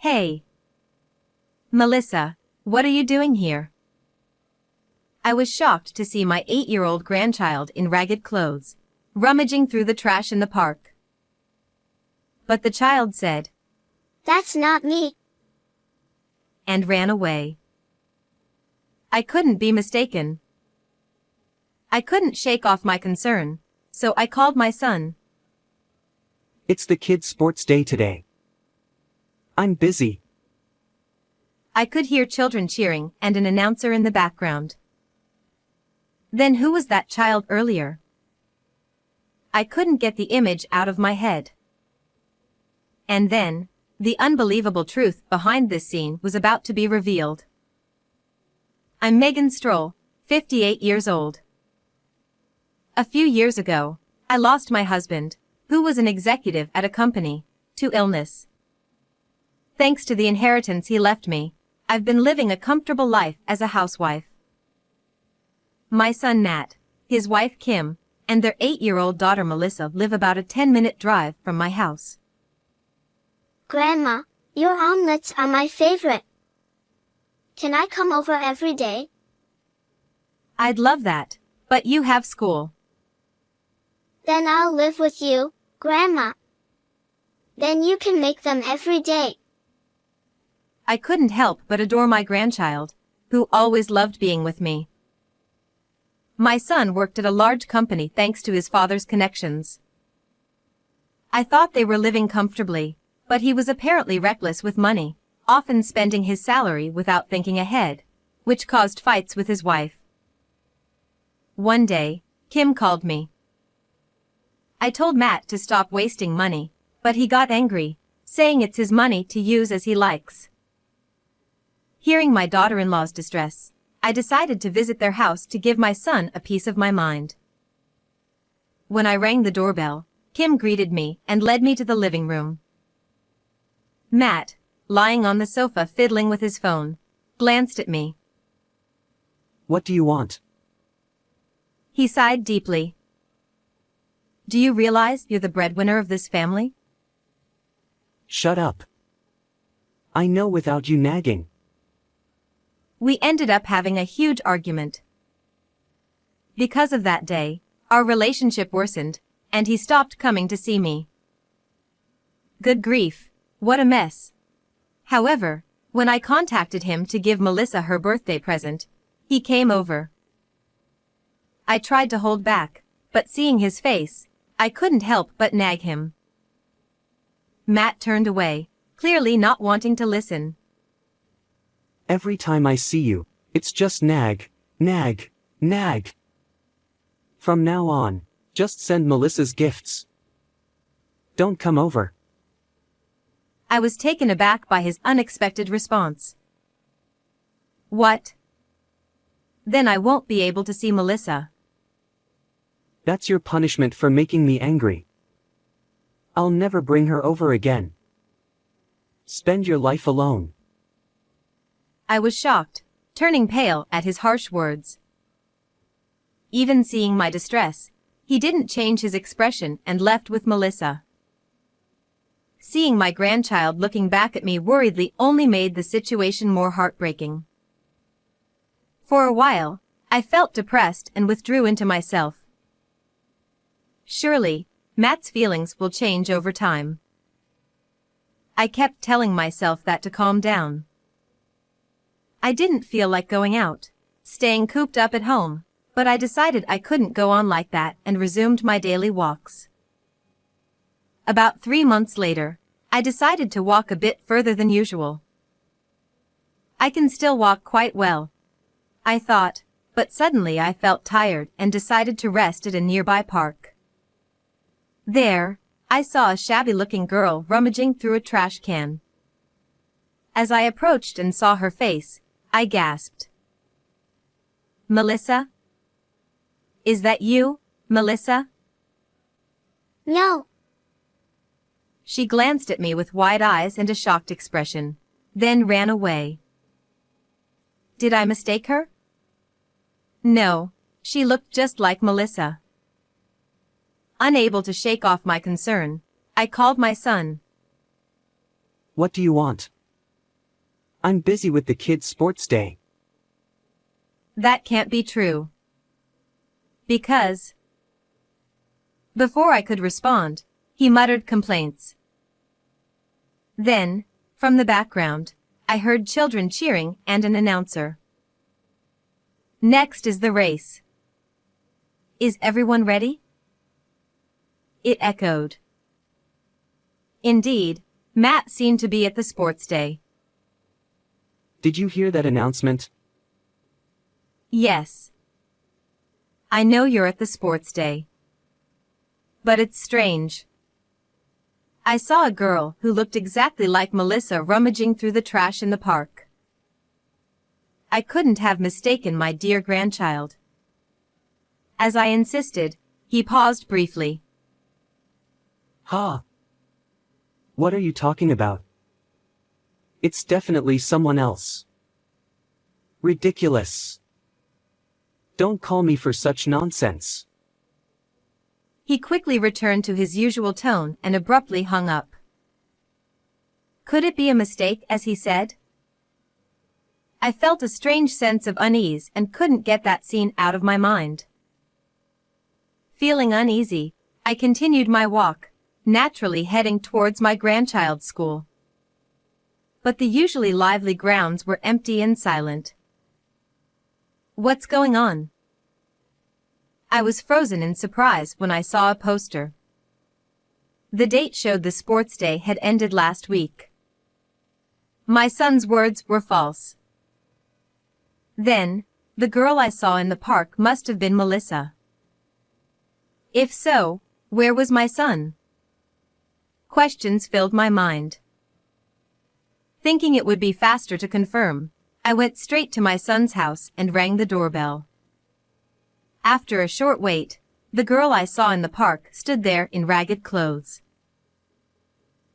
Hey, Melissa, what are you doing here? I was shocked to see my 8-year-old grandchild in ragged clothes, rummaging through the trash in the park. But the child said, "That's not me," and ran away. I couldn't be mistaken. I couldn't shake off my concern, so I called my son. It's the kids' sports day today. I'm busy. I could hear children cheering and an announcer in the background. Then who was that child earlier? I couldn't get the image out of my head. And then, the unbelievable truth behind this scene was about to be revealed. I'm Megan Stroll, 58 years old. A few years ago, I lost my husband, who was an executive at a company, to illness. Thanks to the inheritance he left me, I've been living a comfortable life as a housewife. My son Matt, his wife Kim, and their 8-year-old daughter Melissa live about a 10-minute drive from my house. "Grandma, your omelets are my favorite. Can I come over every day?" I'd love that, but you have school. "Then I'll live with you, Grandma. Then you can make them every day." I couldn't help but adore my grandchild, who always loved being with me. My son worked at a large company thanks to his father's connections. I thought they were living comfortably, but he was apparently reckless with money, often spending his salary without thinking ahead, which caused fights with his wife. One day, Kim called me. I told Matt to stop wasting money, but he got angry, saying it's his money to use as he likes. Hearing my daughter-in-law's distress, I decided to visit their house to give my son a piece of my mind. When I rang the doorbell, Kim greeted me and led me to the living room. Matt, lying on the sofa fiddling with his phone, glanced at me. What do you want? He sighed deeply. Do you realize you're the breadwinner of this family? Shut up. I know without you nagging. We ended up having a huge argument. Because of that day, our relationship worsened, and he stopped coming to see me. Good grief, what a mess. However, when I contacted him to give Melissa her birthday present, he came over. I tried to hold back, but seeing his face, I couldn't help but nag him. Matt turned away, clearly not wanting to listen. Every time I see you, it's just nag, nag, nag. From now on, just send Melissa's gifts. Don't come over. I was taken aback by his unexpected response. What? Then I won't be able to see Melissa. That's your punishment for making me angry. I'll never bring her over again. Spend your life alone. I was shocked, turning pale at his harsh words. Even seeing my distress, he didn't change his expression and left with Melissa. Seeing my grandchild looking back at me worriedly only made the situation more heartbreaking. For a while, I felt depressed and withdrew into myself. Surely, Matt's feelings will change over time. I kept telling myself that to calm down. I didn't feel like going out, staying cooped up at home, but I decided I couldn't go on like that and resumed my daily walks. About 3 months later, I decided to walk a bit further than usual. I can still walk quite well, I thought, but suddenly I felt tired and decided to rest at a nearby park. There, I saw a shabby-looking girl rummaging through a trash can. As I approached and saw her face, I gasped. Melissa? Is that you, Melissa? "No." She glanced at me with wide eyes and a shocked expression, then ran away. Did I mistake her? No, she looked just like Melissa. Unable to shake off my concern, I called my son. What do you want? I'm busy with the kids' sports day. That can't be true. Because... Before I could respond, he muttered complaints. Then, from the background, I heard children cheering and an announcer. Next is the race. Is everyone ready? It echoed. Indeed, Matt seemed to be at the sports day. Did you hear that announcement? Yes. I know you're at the sports day. But it's strange. I saw a girl who looked exactly like Melissa rummaging through the trash in the park. I couldn't have mistaken my dear grandchild. As I insisted, he paused briefly. Ha! What are you talking about? It's definitely someone else. Ridiculous. Don't call me for such nonsense. He quickly returned to his usual tone and abruptly hung up. Could it be a mistake, as he said? I felt a strange sense of unease and couldn't get that scene out of my mind. Feeling uneasy, I continued my walk, naturally heading towards my grandchild's school. But the usually lively grounds were empty and silent. What's going on? I was frozen in surprise when I saw a poster. The date showed the sports day had ended last week. My son's words were false. Then, the girl I saw in the park must have been Melissa. If so, where was my son? Questions filled my mind. Thinking it would be faster to confirm, I went straight to my son's house and rang the doorbell. After a short wait, the girl I saw in the park stood there in ragged clothes.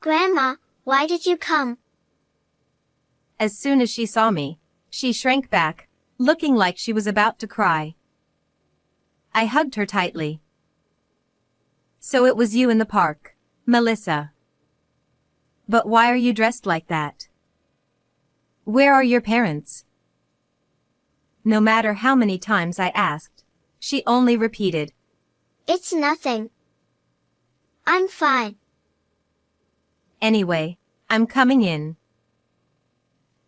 Grandma, why did you come? As soon as she saw me, she shrank back, looking like she was about to cry. I hugged her tightly. So it was you in the park, Melissa. But why are you dressed like that? Where are your parents? No matter how many times I asked, she only repeated, It's nothing. I'm fine. Anyway, I'm coming in.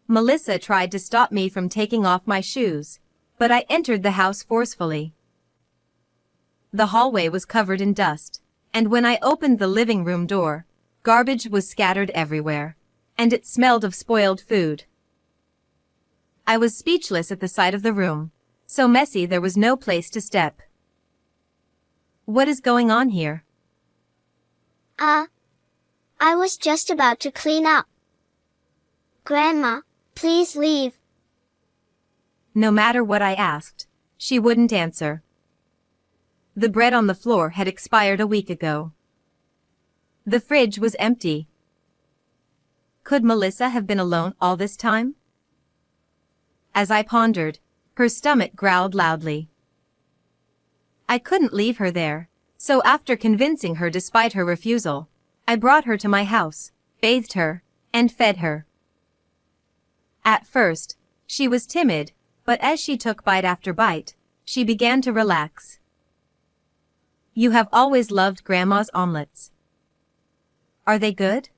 Melissa tried to stop me from taking off my shoes, but I entered the house forcefully. The hallway was covered in dust, and when I opened the living room door, garbage was scattered everywhere, and it smelled of spoiled food. I was speechless at the sight of the room, so messy there was no place to step. What is going on here? I was just about to clean up. Grandma, please leave. No matter what I asked, she wouldn't answer. The bread on the floor had expired a week ago. The fridge was empty. Could Melissa have been alone all this time? As I pondered, her stomach growled loudly. I couldn't leave her there, so after convincing her despite her refusal, I brought her to my house, bathed her, and fed her. At first, she was timid, but as she took bite after bite, she began to relax. You have always loved Grandma's omelets. Are they good?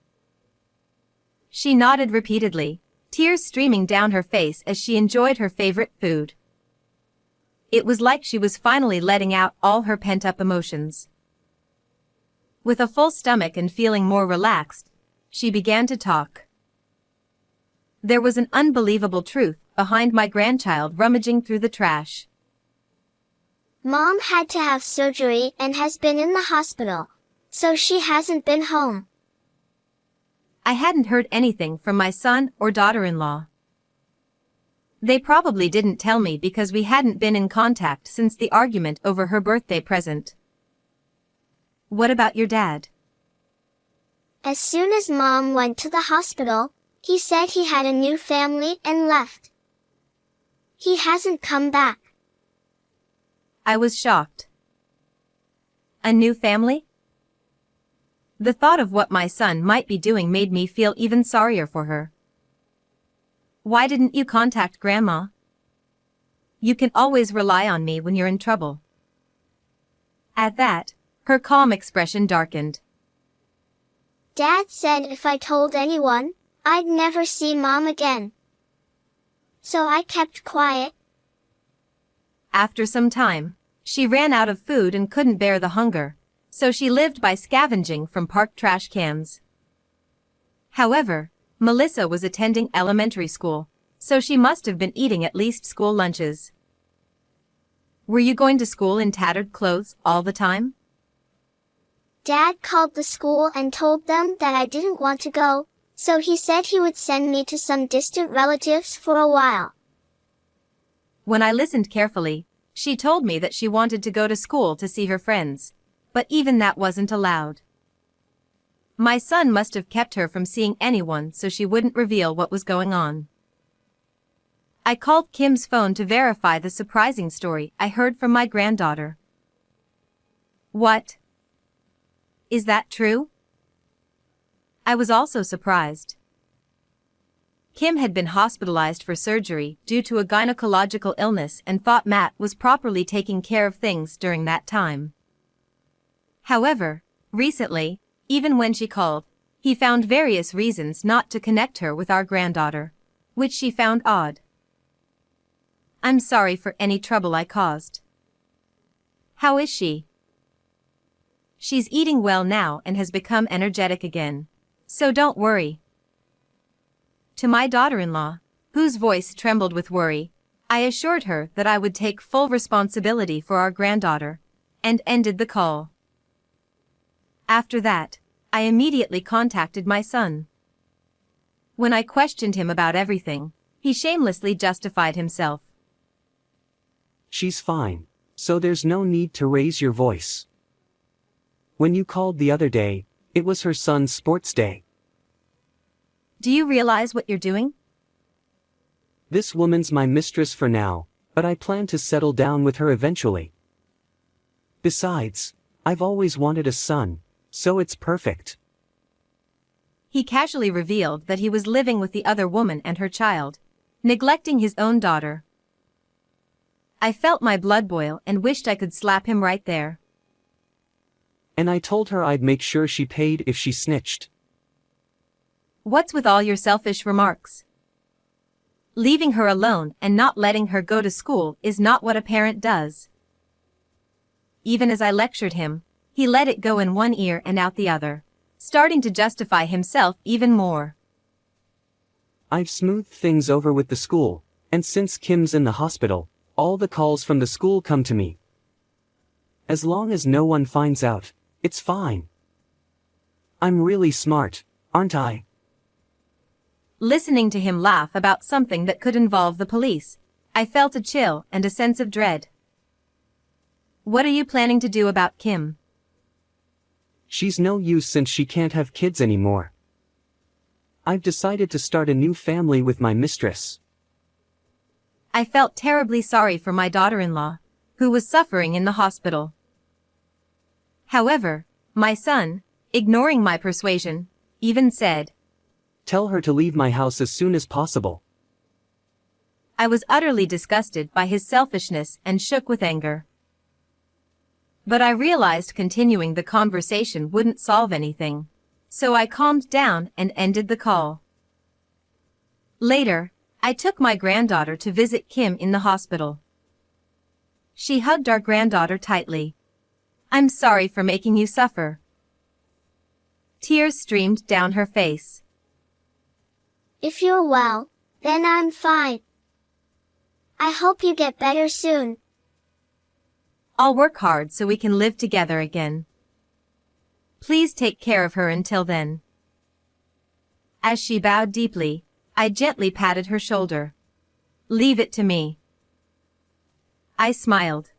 She nodded repeatedly, tears streaming down her face as she enjoyed her favorite food. It was like she was finally letting out all her pent-up emotions. With a full stomach and feeling more relaxed, she began to talk. There was an unbelievable truth behind my grandchild rummaging through the trash. Mom had to have surgery and has been in the hospital, so she hasn't been home. I hadn't heard anything from my son or daughter-in-law. They probably didn't tell me because we hadn't been in contact since the argument over her birthday present. What about your dad? As soon as Mom went to the hospital, he said he had a new family and left. He hasn't come back. I was shocked. A new family? The thought of what my son might be doing made me feel even sorrier for her. Why didn't you contact Grandma? You can always rely on me when you're in trouble. At that, her calm expression darkened. Dad said if I told anyone, I'd never see Mom again. So I kept quiet. After some time, she ran out of food and couldn't bear the hunger, so she lived by scavenging from parked trash cans. However, Melissa was attending elementary school, so she must have been eating at least school lunches. Were you going to school in tattered clothes all the time? Dad called the school and told them that I didn't want to go, so he said he would send me to some distant relatives for a while. When I listened carefully, she told me that she wanted to go to school to see her friends, but even that wasn't allowed. My son must have kept her from seeing anyone so she wouldn't reveal what was going on. I called Kim's phone to verify the surprising story I heard from my granddaughter. What? Is that true? I was also surprised. Kim had been hospitalized for surgery due to a gynecological illness and thought Matt was properly taking care of things during that time. However, recently, even when she called, he found various reasons not to connect her with our granddaughter, which she found odd. I'm sorry for any trouble I caused. How is she? She's eating well now and has become energetic again, so don't worry. To my daughter-in-law, whose voice trembled with worry, I assured her that I would take full responsibility for our granddaughter, and ended the call. After that, I immediately contacted my son. When I questioned him about everything, he shamelessly justified himself. She's fine, so there's no need to raise your voice. When you called the other day, it was her son's sports day. Do you realize what you're doing? This woman's my mistress for now, but I plan to settle down with her eventually. Besides, I've always wanted a son, so it's perfect. He casually revealed that he was living with the other woman and her child, neglecting his own daughter. I felt my blood boil and wished I could slap him right there. And I told her I'd make sure she paid if she snitched. What's with all your selfish remarks? Leaving her alone and not letting her go to school is not what a parent does. Even as I lectured him, he let it go in one ear and out the other, starting to justify himself even more. I've smoothed things over with the school, and since Kim's in the hospital, all the calls from the school come to me. As long as no one finds out, it's fine. I'm really smart, aren't I? Listening to him laugh about something that could involve the police, I felt a chill and a sense of dread. What are you planning to do about Kim? She's no use since she can't have kids anymore. I've decided to start a new family with my mistress. I felt terribly sorry for my daughter-in-law, who was suffering in the hospital. However, my son, ignoring my persuasion, even said, Tell her to leave my house as soon as possible. I was utterly disgusted by his selfishness and shook with anger. But I realized continuing the conversation wouldn't solve anything, so I calmed down and ended the call. Later, I took my granddaughter to visit Kim in the hospital. She hugged our granddaughter tightly. I'm sorry for making you suffer. Tears streamed down her face. If you're well, then I'm fine. I hope you get better soon. I'll work hard so we can live together again. Please take care of her until then. As she bowed deeply, I gently patted her shoulder. Leave it to me. I smiled.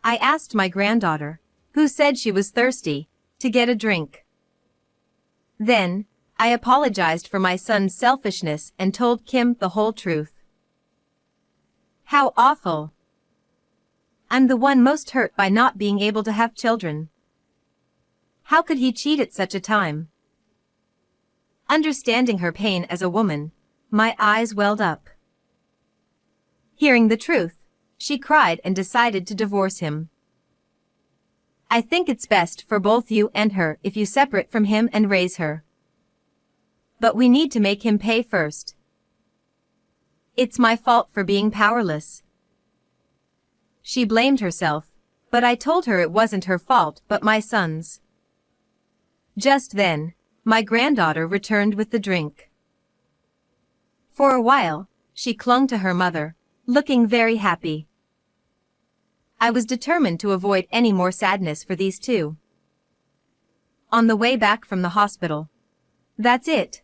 I asked my granddaughter, who said she was thirsty, to get a drink. Then, I apologized for my son's selfishness and told Kim the whole truth. How awful. I'm the one most hurt by not being able to have children. How could he cheat at such a time? Understanding her pain as a woman, My eyes welled up. Hearing the truth, she cried and decided to divorce him. I think it's best for both you and her if you separate from him and raise her. But we need to make him pay first. It's my fault for being powerless. She blamed herself, but I told her it wasn't her fault but my son's. Just then, my granddaughter returned with the drink. For a while, she clung to her mother, looking very happy. I was determined to avoid any more sadness for these two. On the way back from the hospital. That's it.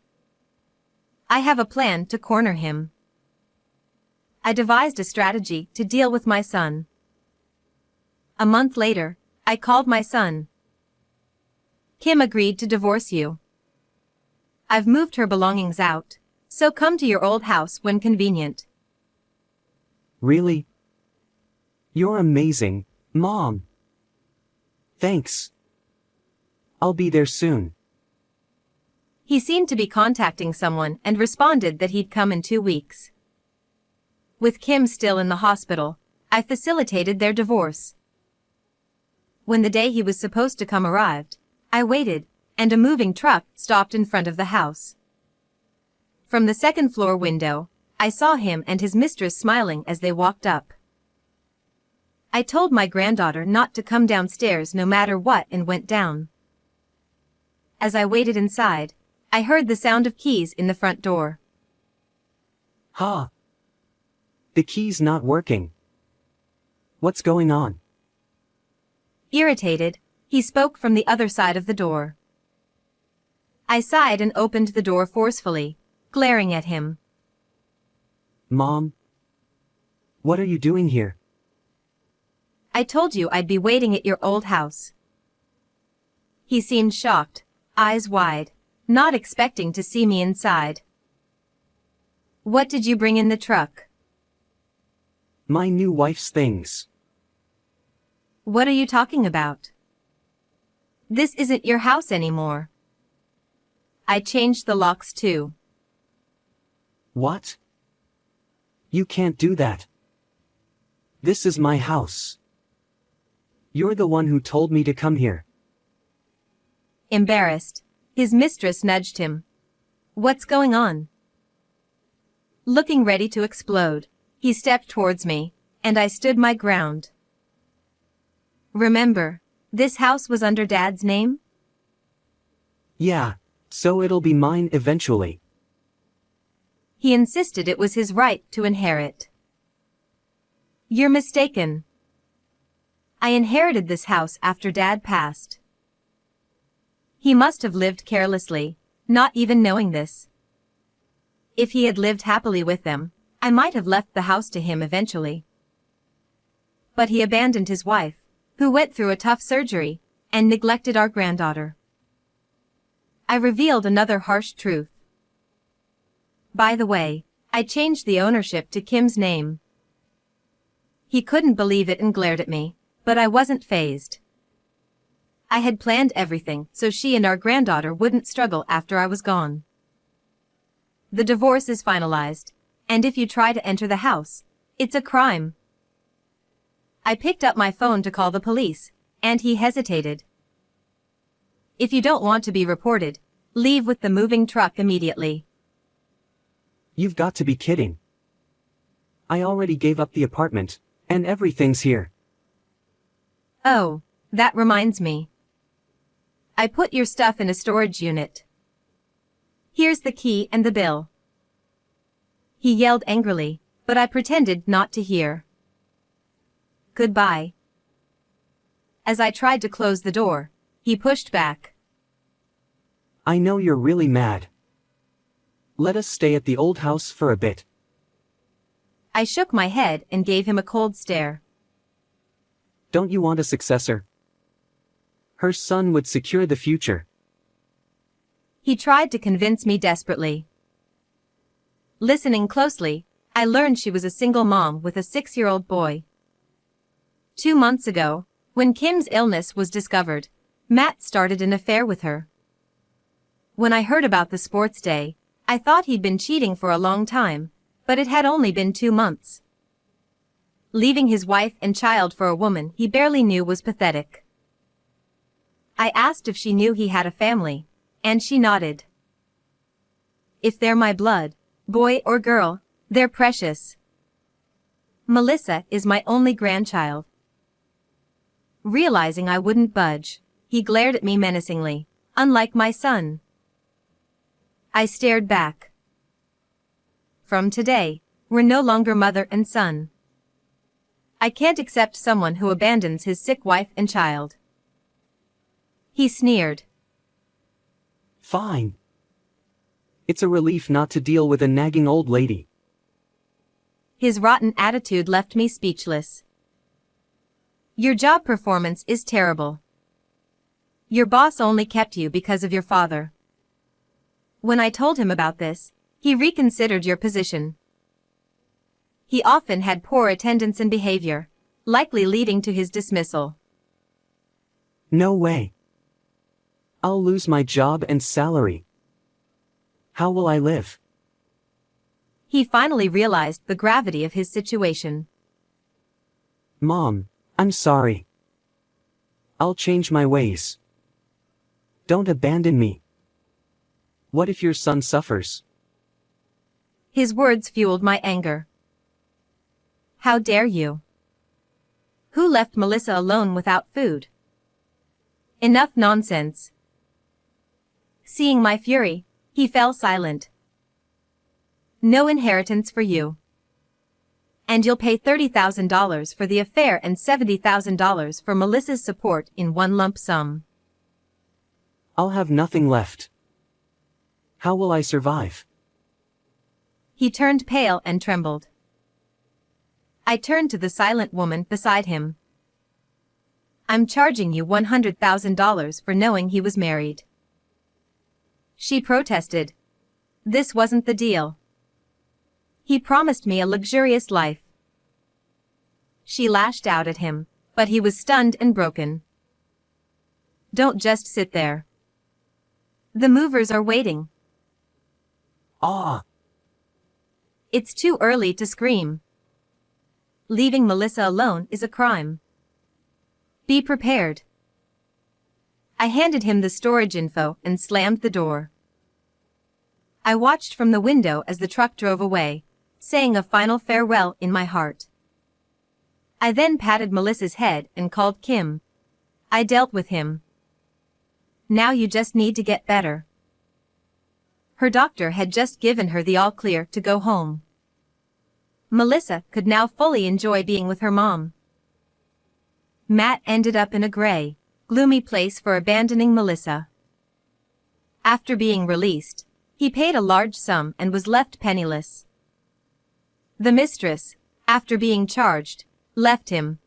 I have a plan to corner him. I devised a strategy to deal with my son. A month later, I called my son. Kim agreed to divorce you. I've moved her belongings out, so come to your old house when convenient. Really? You're amazing, Mom. Thanks. I'll be there soon. He seemed to be contacting someone and responded that he'd come in 2 weeks. With Kim still in the hospital, I facilitated their divorce. When the day he was supposed to come arrived, I waited, and a moving truck stopped in front of the house. From the second-floor window, I saw him and his mistress smiling as they walked up. I told my granddaughter not to come downstairs no matter what and went down. As I waited inside, I heard the sound of keys in the front door. Ha! The key's not working. What's going on? Irritated, he spoke from the other side of the door. I sighed and opened the door forcefully, glaring at him. Mom? What are you doing here? I told you I'd be waiting at your old house. He seemed shocked, eyes wide, not expecting to see me inside. What did you bring in the truck? My new wife's things. What are you talking about? This isn't your house anymore. I changed the locks too. What? You can't do that. This is my house. You're the one who told me to come here. Embarrassed, his mistress nudged him. What's going on? Looking ready to explode, he stepped towards me, and I stood my ground. Remember, this house was under Dad's name? Yeah, so it'll be mine eventually. He insisted it was his right to inherit. You're mistaken. I inherited this house after Dad passed. He must have lived carelessly, not even knowing this. If he had lived happily with them, I might have left the house to him eventually. But he abandoned his wife, who went through a tough surgery, and neglected our granddaughter. I revealed another harsh truth. By the way, I changed the ownership to Kim's name. He couldn't believe it and glared at me, but I wasn't fazed. I had planned everything so she and our granddaughter wouldn't struggle after I was gone. The divorce is finalized, and if you try to enter the house, it's a crime. I picked up my phone to call the police, and he hesitated. If you don't want to be reported, leave with the moving truck immediately. You've got to be kidding. I already gave up the apartment, and everything's here. Oh, that reminds me. I put your stuff in a storage unit. Here's the key and the bill. He yelled angrily, but I pretended not to hear. Goodbye. As I tried to close the door, he pushed back. I know you're really mad. Let us stay at the old house for a bit. I shook my head and gave him a cold stare. Don't you want a successor? Her son would secure the future. He tried to convince me desperately. Listening closely, I learned she was a single mom with a 6-year-old boy. 2 months ago, when Kim's illness was discovered, Matt started an affair with her. When I heard about the sports day, I thought he'd been cheating for a long time, but it had only been 2 months. Leaving his wife and child for a woman he barely knew was pathetic. I asked if she knew he had a family, and she nodded. If they're my blood, boy or girl, they're precious. Melissa is my only grandchild. Realizing I wouldn't budge, he glared at me menacingly, unlike my son. I stared back. From today, we're no longer mother and son. I can't accept someone who abandons his sick wife and child. He sneered. Fine. It's a relief not to deal with a nagging old lady. His rotten attitude left me speechless. Your job performance is terrible. Your boss only kept you because of your father. When I told him about this, he reconsidered your position. He often had poor attendance and behavior, likely leading to his dismissal. No way. I'll lose my job and salary. How will I live? He finally realized the gravity of his situation. Mom, I'm sorry. I'll change my ways. Don't abandon me. What if your son suffers? His words fueled my anger. How dare you? Who left Melissa alone without food? Enough nonsense. Seeing my fury, he fell silent. No inheritance for you. And you'll pay $30,000 for the affair and $70,000 for Melissa's support in one lump sum. I'll have nothing left. How will I survive? He turned pale and trembled. I turned to the silent woman beside him. I'm charging you $100,000 for knowing he was married. She protested. This wasn't the deal. He promised me a luxurious life. She lashed out at him, but he was stunned and broken. Don't just sit there. The movers are waiting. Ah! It's too early to scream. Leaving Melissa alone is a crime. Be prepared. I handed him the storage info and slammed the door. I watched from the window as the truck drove away, saying a final farewell in my heart. I then patted Melissa's head and called Kim. I dealt with him. Now you just need to get better. Her doctor had just given her the all-clear to go home. Melissa could now fully enjoy being with her mom. Matt ended up in a gray, gloomy place for abandoning Melissa. After being released, he paid a large sum and was left penniless. The mistress, after being charged, left him.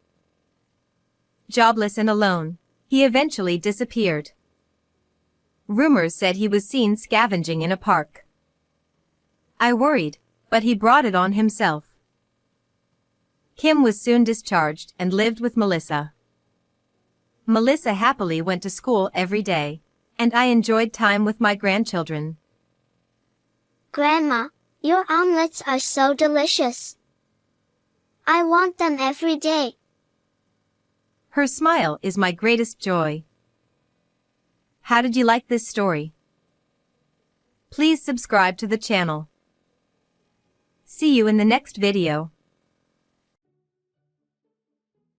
Jobless and alone, he eventually disappeared. Rumors said he was seen scavenging in a park. I worried, but he brought it on himself. Kim was soon discharged and lived with Melissa. Melissa happily went to school every day, and I enjoyed time with my grandchildren. Grandma, your omelets are so delicious. I want them every day. Her smile is my greatest joy. How did you like this story? Please subscribe to the channel. See you in the next video.